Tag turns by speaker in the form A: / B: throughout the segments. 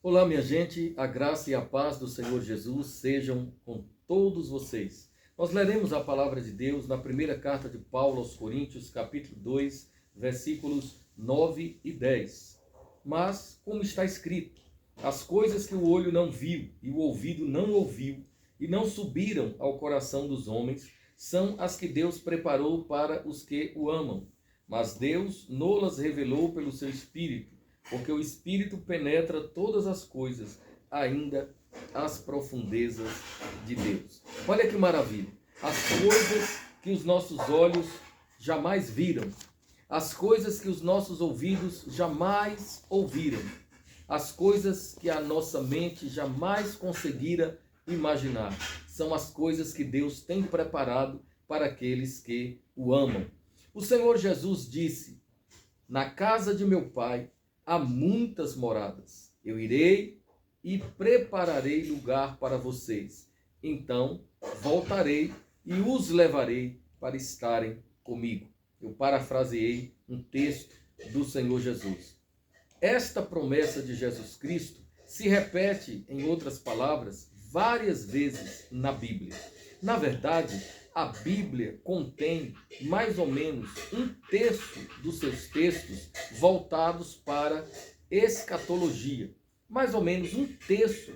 A: Olá, minha gente, a graça e a paz do Senhor Jesus sejam com todos vocês. Nós leremos a palavra de Deus na primeira carta de Paulo aos Coríntios, capítulo 2, versículos 9 e 10. Mas, como está escrito, as coisas que o olho não viu e o ouvido não ouviu e não subiram ao coração dos homens, são as que Deus preparou para os que o amam. Mas Deus nolas revelou pelo seu Espírito, porque o Espírito penetra todas as coisas, ainda as profundezas de Deus. Olha que maravilha! As coisas que os nossos olhos jamais viram, as coisas que os nossos ouvidos jamais ouviram, as coisas que a nossa mente jamais conseguira imaginar, são as coisas que Deus tem preparado para aqueles que o amam. O Senhor Jesus disse: na casa de meu Pai há muitas moradas. Eu irei e prepararei lugar para vocês. Então voltarei e os levarei para estarem comigo. Eu parafraseei um texto do Senhor Jesus. Esta promessa de Jesus Cristo se repete, em outras palavras, várias vezes na Bíblia. Na verdade, a Bíblia contém mais ou menos um terço dos seus textos voltados para escatologia. Mais ou menos um terço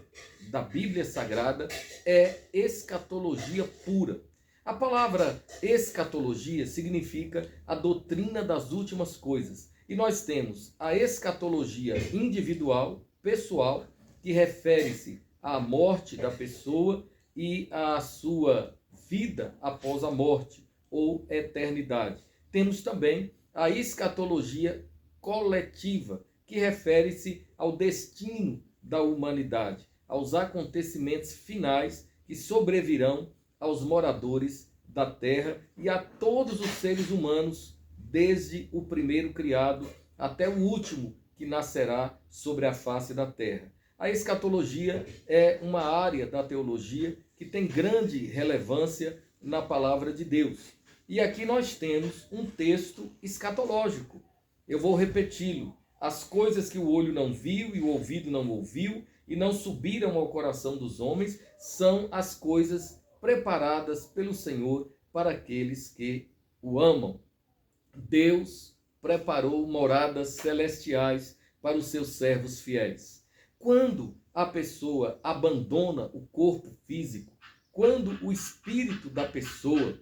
A: da Bíblia Sagrada é escatologia pura. A palavra escatologia significa a doutrina das últimas coisas. E nós temos a escatologia individual, pessoal, que refere-se à morte da pessoa e à sua vida após a morte ou eternidade. Temos também a escatologia coletiva, que refere-se ao destino da humanidade, aos acontecimentos finais que sobrevirão aos moradores da terra e a todos os seres humanos, desde o primeiro criado até o último que nascerá sobre a face da terra. A escatologia é uma área da teologia que tem grande relevância na palavra de Deus. E aqui nós temos um texto escatológico. Eu vou repeti-lo. As coisas que o olho não viu e o ouvido não ouviu e não subiram ao coração dos homens são as coisas preparadas pelo Senhor para aqueles que o amam. Deus preparou moradas celestiais para os seus servos fiéis. Quando a pessoa abandona o corpo físico, quando o espírito da pessoa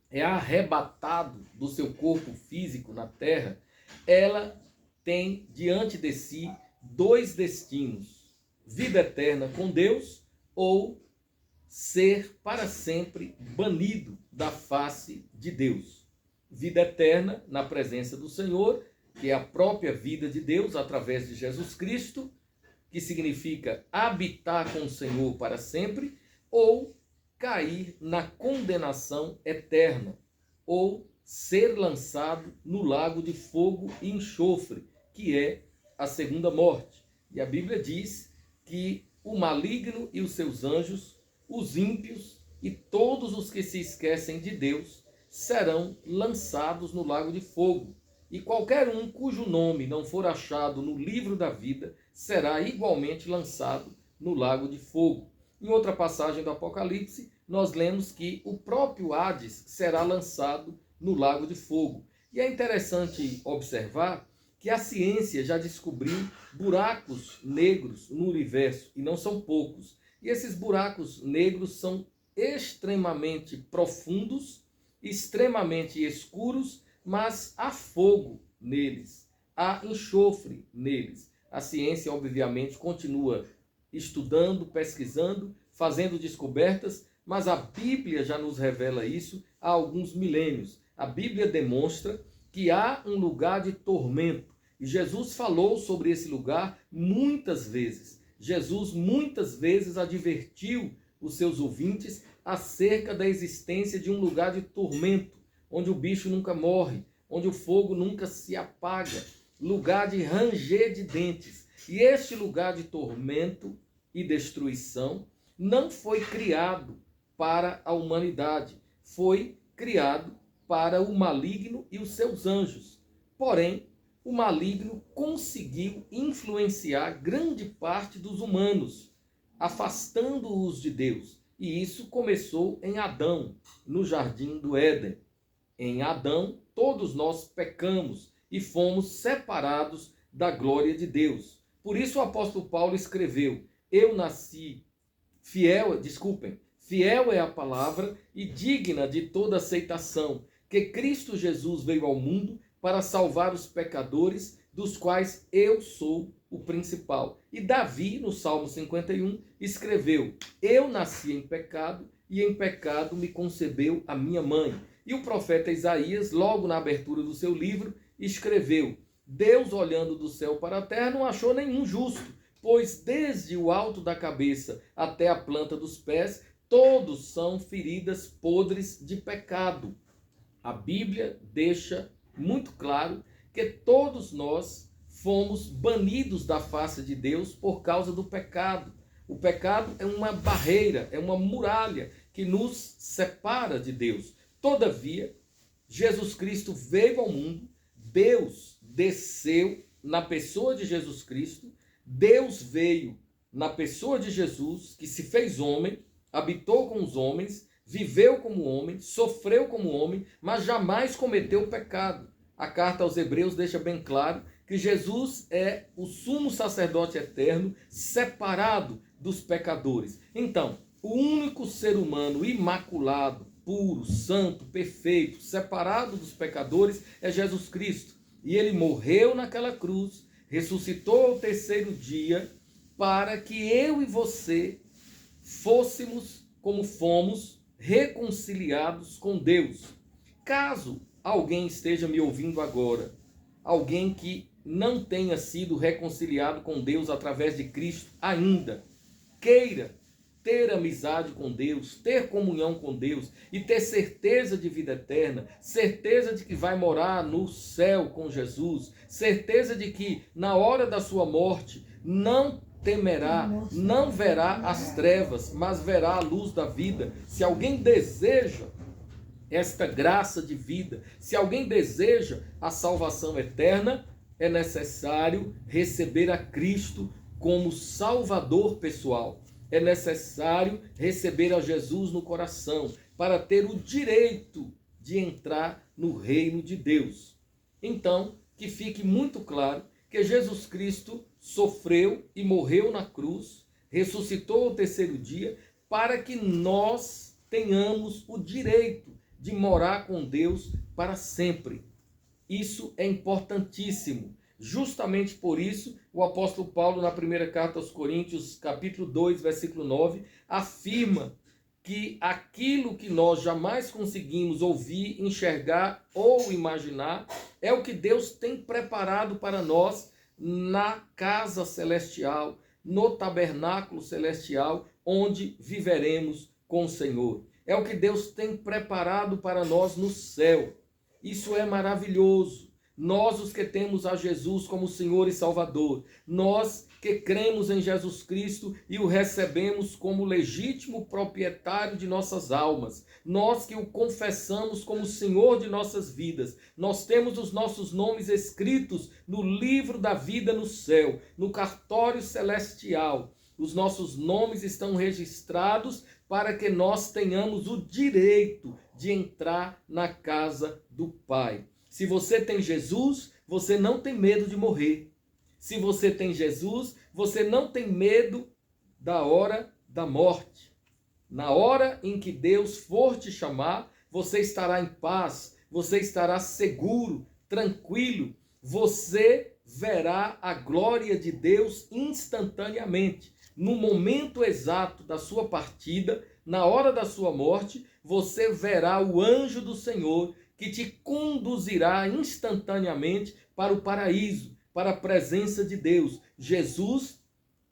A: é arrebatado do seu corpo físico na terra, ela tem diante de si dois destinos: vida eterna com Deus ou ser para sempre banido da face de Deus. Vida eterna na presença do Senhor, que é a própria vida de Deus através de Jesus Cristo, que significa habitar com o Senhor para sempre, ou cair na condenação eterna, ou ser lançado no lago de fogo e enxofre, que é a segunda morte. E a Bíblia diz que o maligno e os seus anjos, os ímpios e todos os que se esquecem de Deus serão lançados no lago de fogo. E qualquer um cujo nome não for achado no livro da vida será igualmente lançado no lago de fogo. Em outra passagem do Apocalipse, nós lemos que o próprio Hades será lançado no lago de fogo. E é interessante observar que a ciência já descobriu buracos negros no universo, e não são poucos. E esses buracos negros são extremamente profundos, extremamente escuros, mas há fogo neles, há enxofre neles. A ciência, obviamente, continua estudando, pesquisando, fazendo descobertas, mas a Bíblia já nos revela isso há alguns milênios. A Bíblia demonstra que há um lugar de tormento. E Jesus falou sobre esse lugar muitas vezes. Jesus muitas vezes advertiu os seus ouvintes acerca da existência de um lugar de tormento, onde o bicho nunca morre, onde o fogo nunca se apaga, lugar de ranger de dentes. E este lugar de tormento e destruição não foi criado para a humanidade, foi criado para o maligno e os seus anjos. Porém, o maligno conseguiu influenciar grande parte dos humanos, afastando-os de Deus. E isso começou em Adão, no jardim do Éden. Em Adão, todos nós pecamos e fomos separados da glória de Deus. Por isso o apóstolo Paulo escreveu: eu nasci fiel é a palavra e digna de toda aceitação, que Cristo Jesus veio ao mundo para salvar os pecadores, dos quais eu sou o principal. E Davi, no Salmo 51, escreveu: eu nasci em pecado e em pecado me concebeu a minha mãe. E o profeta Isaías, logo na abertura do seu livro, escreveu: Deus, olhando do céu para a terra, não achou nenhum justo, pois desde o alto da cabeça até a planta dos pés, todos são feridas podres de pecado. A Bíblia deixa muito claro que todos nós fomos banidos da face de Deus por causa do pecado. O pecado é uma barreira, é uma muralha que nos separa de Deus. Todavia, Jesus Cristo veio ao mundo, Deus desceu na pessoa de Jesus Cristo, Deus veio na pessoa de Jesus, que se fez homem, habitou com os homens, viveu como homem, sofreu como homem, mas jamais cometeu pecado. A carta aos Hebreus deixa bem claro que Jesus é o sumo sacerdote eterno, separado dos pecadores. Então, o único ser humano imaculado, puro, santo, perfeito, separado dos pecadores é Jesus Cristo. E ele morreu naquela cruz, ressuscitou ao terceiro dia, para que eu e você fôssemos, como fomos, reconciliados com Deus. Caso alguém esteja me ouvindo agora, alguém que não tenha sido reconciliado com Deus através de Cristo ainda, queira ter amizade com Deus, ter comunhão com Deus e ter certeza de vida eterna, certeza de que vai morar no céu com Jesus, certeza de que na hora da sua morte não temerá, não verá as trevas, mas verá a luz da vida. Se alguém deseja esta graça de vida, se alguém deseja a salvação eterna, é necessário receber a Cristo como Salvador pessoal. É necessário receber a Jesus no coração para ter o direito de entrar no reino de Deus. Então, que fique muito claro que Jesus Cristo sofreu e morreu na cruz, ressuscitou ao terceiro dia, para que nós tenhamos o direito de morar com Deus para sempre. Isso é importantíssimo. Justamente por isso, o apóstolo Paulo, na primeira carta aos Coríntios, capítulo 2, versículo 9, afirma que aquilo que nós jamais conseguimos ouvir, enxergar ou imaginar é o que Deus tem preparado para nós na casa celestial, no tabernáculo celestial, onde viveremos com o Senhor. É o que Deus tem preparado para nós no céu. Isso é maravilhoso. Nós, os que temos a Jesus como Senhor e Salvador, nós que cremos em Jesus Cristo e o recebemos como legítimo proprietário de nossas almas, nós que o confessamos como Senhor de nossas vidas, nós temos os nossos nomes escritos no livro da vida no céu, no cartório celestial. Os nossos nomes estão registrados para que nós tenhamos o direito de entrar na casa do Pai. Se você tem Jesus, você não tem medo de morrer. Se você tem Jesus, você não tem medo da hora da morte. Na hora em que Deus for te chamar, você estará em paz, você estará seguro, tranquilo. Você verá a glória de Deus instantaneamente. No momento exato da sua partida, na hora da sua morte, você verá o anjo do Senhor que te conduzirá instantaneamente para o paraíso, para a presença de Deus. Jesus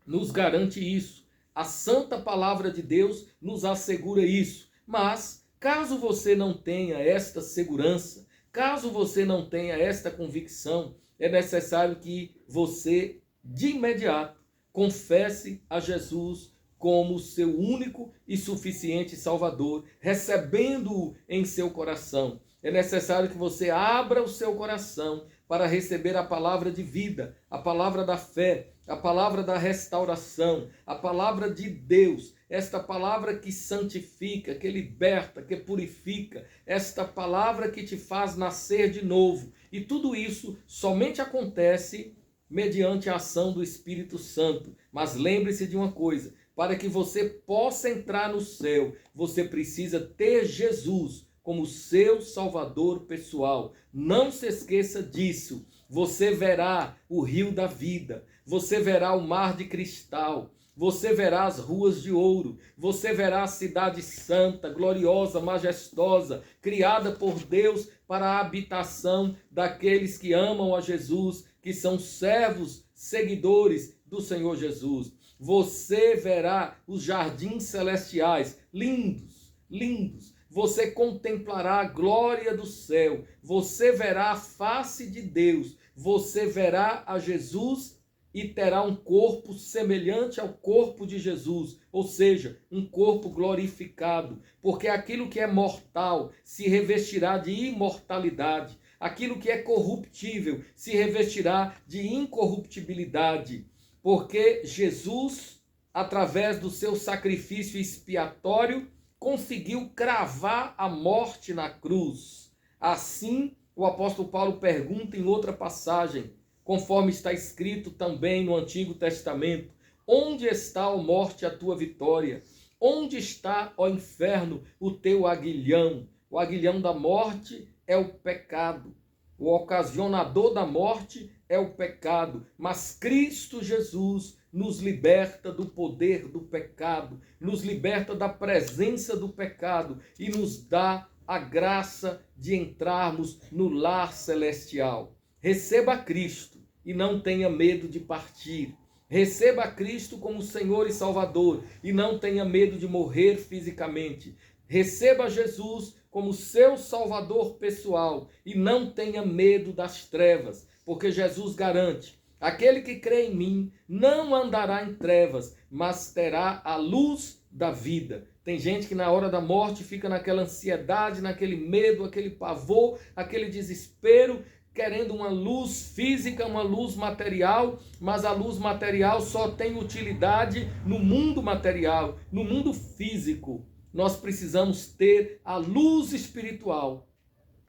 A: nos garante isso. A santa palavra de Deus nos assegura isso. Mas, caso você não tenha esta segurança, caso você não tenha esta convicção, é necessário que você, de imediato, confesse a Jesus como seu único e suficiente Salvador, recebendo-o em seu coração. É necessário que você abra o seu coração para receber a palavra de vida, a palavra da fé, a palavra da restauração, a palavra de Deus, esta palavra que santifica, que liberta, que purifica, esta palavra que te faz nascer de novo. E tudo isso somente acontece mediante a ação do Espírito Santo. Mas lembre-se de uma coisa: para que você possa entrar no céu, você precisa ter Jesus como seu Salvador pessoal. Não se esqueça disso. Você verá o rio da vida, você verá o mar de cristal, você verá as ruas de ouro, você verá a cidade santa, gloriosa, majestosa, criada por Deus para a habitação daqueles que amam a Jesus, que são servos, seguidores do Senhor Jesus. Você verá os jardins celestiais, lindos, lindos. Você contemplará a glória do céu, você verá a face de Deus, você verá a Jesus e terá um corpo semelhante ao corpo de Jesus, ou seja, um corpo glorificado, porque aquilo que é mortal se revestirá de imortalidade, aquilo que é corruptível se revestirá de incorruptibilidade, porque Jesus, através do seu sacrifício expiatório, conseguiu cravar a morte na cruz. Assim, o apóstolo Paulo pergunta em outra passagem, conforme está escrito também no Antigo Testamento: onde está, ó morte, a tua vitória? Onde está, ó inferno, o teu aguilhão? O aguilhão da morte é o pecado. O ocasionador da morte é o pecado. Mas Cristo Jesus nos liberta do poder do pecado, nos liberta da presença do pecado e nos dá a graça de entrarmos no lar celestial. Receba Cristo e não tenha medo de partir. Receba Cristo como Senhor e Salvador e não tenha medo de morrer fisicamente. Receba Jesus como seu Salvador pessoal e não tenha medo das trevas, porque Jesus garante: aquele que crê em mim não andará em trevas, mas terá a luz da vida. Tem gente que na hora da morte fica naquela ansiedade, naquele medo, aquele pavor, aquele desespero, querendo uma luz física, uma luz material, mas a luz material só tem utilidade no mundo material, no mundo físico. Nós precisamos ter a luz espiritual,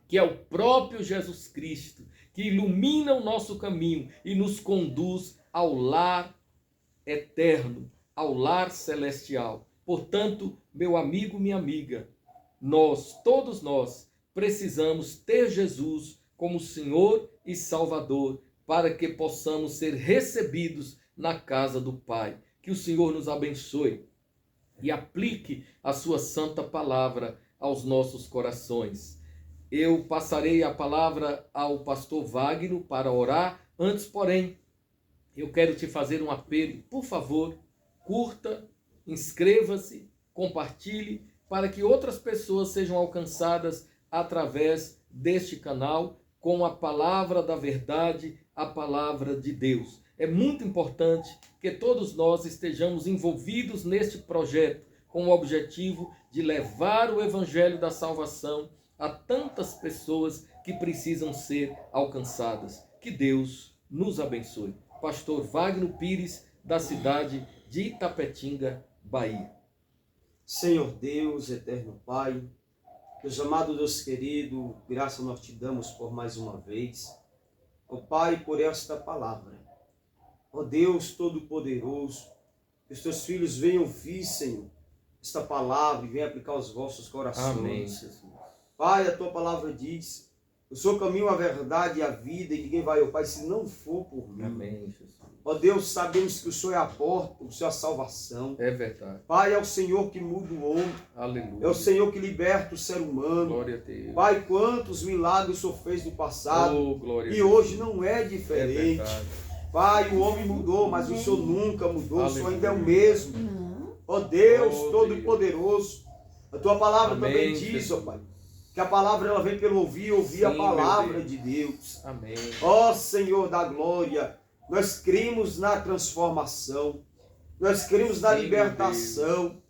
A: que é o próprio Jesus Cristo, que ilumina o nosso caminho e nos conduz ao lar eterno, ao lar celestial. Portanto, meu amigo, minha amiga, todos nós, precisamos ter Jesus como Senhor e Salvador, para que possamos ser recebidos na casa do Pai. Que o Senhor nos abençoe e aplique a sua santa palavra aos nossos corações. Eu passarei a palavra ao pastor Wagner para orar. Antes, porém, eu quero te fazer um apelo. Por favor, curta, inscreva-se, compartilhe, para que outras pessoas sejam alcançadas através deste canal com a palavra da verdade, a palavra de Deus. É muito importante que todos nós estejamos envolvidos neste projeto com o objetivo de levar o evangelho da salvação a tantas pessoas que precisam ser alcançadas. Que Deus nos abençoe. Pastor Wagner Pires, da cidade de Itapetinga, Bahia.
B: Senhor Deus, eterno Pai, Deus amado, Deus querido, graça nós te damos por mais uma vez. Ó Pai, por esta palavra. Ó Deus Todo-Poderoso, que os teus filhos venham ouvir, Senhor, esta palavra e venham aplicar aos vossos corações.
A: Amém, Jesus.
B: Pai, a tua palavra diz: eu sou o caminho, a verdade e a vida, e ninguém vai ao Pai se não for por mim.
A: Amém, Jesus.
B: Ó Deus, sabemos que o Senhor é a porta, o Senhor é a salvação.
A: É verdade.
B: Pai, é o Senhor que muda o homem.
A: Aleluia.
B: É o Senhor que liberta o ser humano.
A: Glória a Deus.
B: Pai, quantos milagres o Senhor fez no passado.
A: Oh, glória a
B: E
A: Deus.
B: hoje não é
A: É
B: diferente.
A: verdade.
B: Pai, o homem mudou, mas o Senhor nunca mudou. O Senhor ainda é o
A: Aleluia.
B: mesmo. Ó Deus
A: Oh,
B: Todo-Poderoso. A tua palavra
A: Amém,
B: também diz, ó
A: Jesus.
B: Pai, que a palavra ela vem pelo ouvir a
A: Sim,
B: palavra
A: meu Deus.
B: de Deus.
A: Amém.
B: Ó Senhor da glória, nós cremos na transformação, nós cremos na
A: Sim,
B: libertação.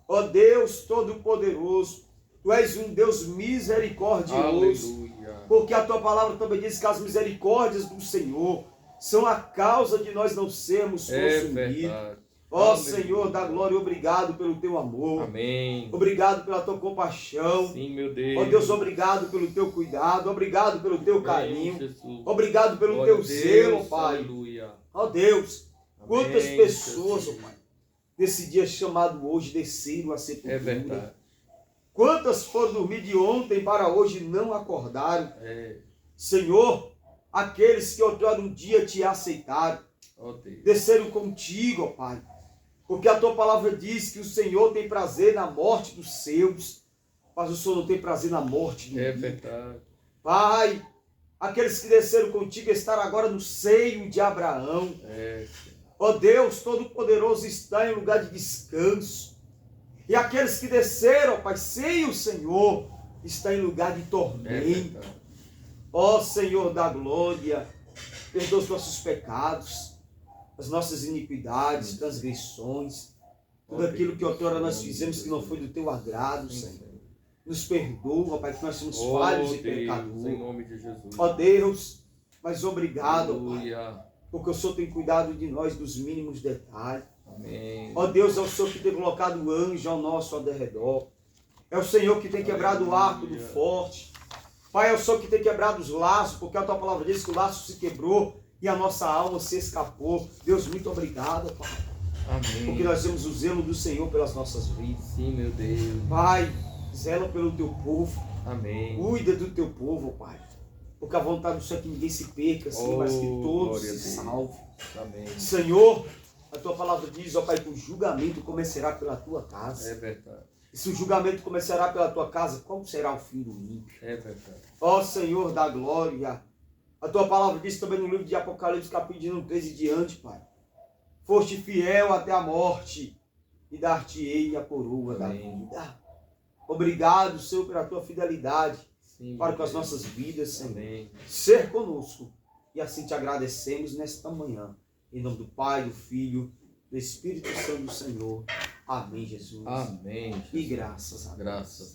B: Ó Deus Todo-Poderoso, Tu és um Deus misericordioso.
A: Aleluia.
B: Porque a tua palavra também diz que as misericórdias do Senhor são a causa de nós não sermos
A: É
B: consumidos.
A: verdade.
B: Ó
A: Aleluia.
B: Senhor da glória, obrigado pelo teu amor.
A: Amém.
B: Obrigado pela tua compaixão.
A: Sim, meu Deus.
B: Ó Deus, obrigado pelo teu cuidado. Obrigado pelo teu
A: Amém,
B: carinho.
A: Jesus.
B: Obrigado pelo
A: Glória
B: teu
A: a Deus,
B: zelo, Pai.
A: Aleluia.
B: Ó Deus, quantas
A: Amém,
B: pessoas, ó
A: Jesus.
B: Pai, nesse dia chamado hoje, desceram a sepultura.
A: É verdade.
B: Quantas foram dormir de ontem para hoje e não acordaram?
A: É.
B: Senhor, aqueles que outrora um dia te aceitaram,
A: Ó Deus.
B: desceram contigo, ó Pai. Porque a tua palavra diz que o Senhor tem prazer na morte dos seus, mas o Senhor não tem prazer na morte do
A: É
B: ímpio.
A: verdade.
B: Pai, aqueles que desceram contigo estar agora no seio de Abraão.
A: É.
B: Ó Deus, Todo-Poderoso está em lugar de descanso. E aqueles que desceram, ó Pai, sem o Senhor, está em lugar de
A: É
B: tormento.
A: verdade.
B: Ó Senhor da glória, perdoa os nossos pecados, as nossas iniquidades, transgressões, tudo aquilo que outrora nós fizemos que não foi do teu agrado, Senhor. Nos perdoa, Pai, que nós somos falhos e
A: Em
B: pecadores.
A: nome de Jesus.
B: Ó Deus, mas obrigado, Pai,
A: Aleluia.
B: porque o Senhor tem cuidado de nós dos mínimos detalhes.
A: Amém.
B: Ó Deus, é o Senhor que tem colocado o anjo ao nosso derredor. É o Senhor que tem quebrado o arco do forte. Pai, é o Senhor que tem quebrado os laços, porque a tua palavra diz que o laço se quebrou e a nossa alma se escapou. Deus, muito obrigado, Pai.
A: Amém.
B: Porque nós temos o zelo do Senhor pelas nossas vidas.
A: Sim, meu Deus.
B: Pai, zela pelo teu povo.
A: Amém.
B: Cuida do teu povo, Pai. Porque a vontade do Senhor é que ninguém se perca, Senhor, mas que todos
A: glória a
B: se
A: Deus.
B: salvem.
A: Amém.
B: Senhor, a tua palavra diz, ó Pai, que o julgamento começará pela tua casa.
A: É verdade.
B: E se o julgamento começará pela tua casa, qual será o fim do ímpio?
A: É verdade.
B: Ó Senhor da glória, a tua palavra diz também no livro de Apocalipse, capítulo 13 e diante, Pai. Foste fiel até a morte e dar-te-ei a coroa da
A: Amém.
B: vida. Obrigado, Senhor, pela tua fidelidade
A: Sim,
B: para
A: meu
B: com as
A: Deus.
B: nossas vidas, Senhor.
A: Amém.
B: Ser conosco. E assim te agradecemos nesta manhã. Em nome do Pai, do Filho, do Espírito Santo do Senhor. Amém, Jesus.
A: Amém.
B: E graças a Deus.
A: Graças a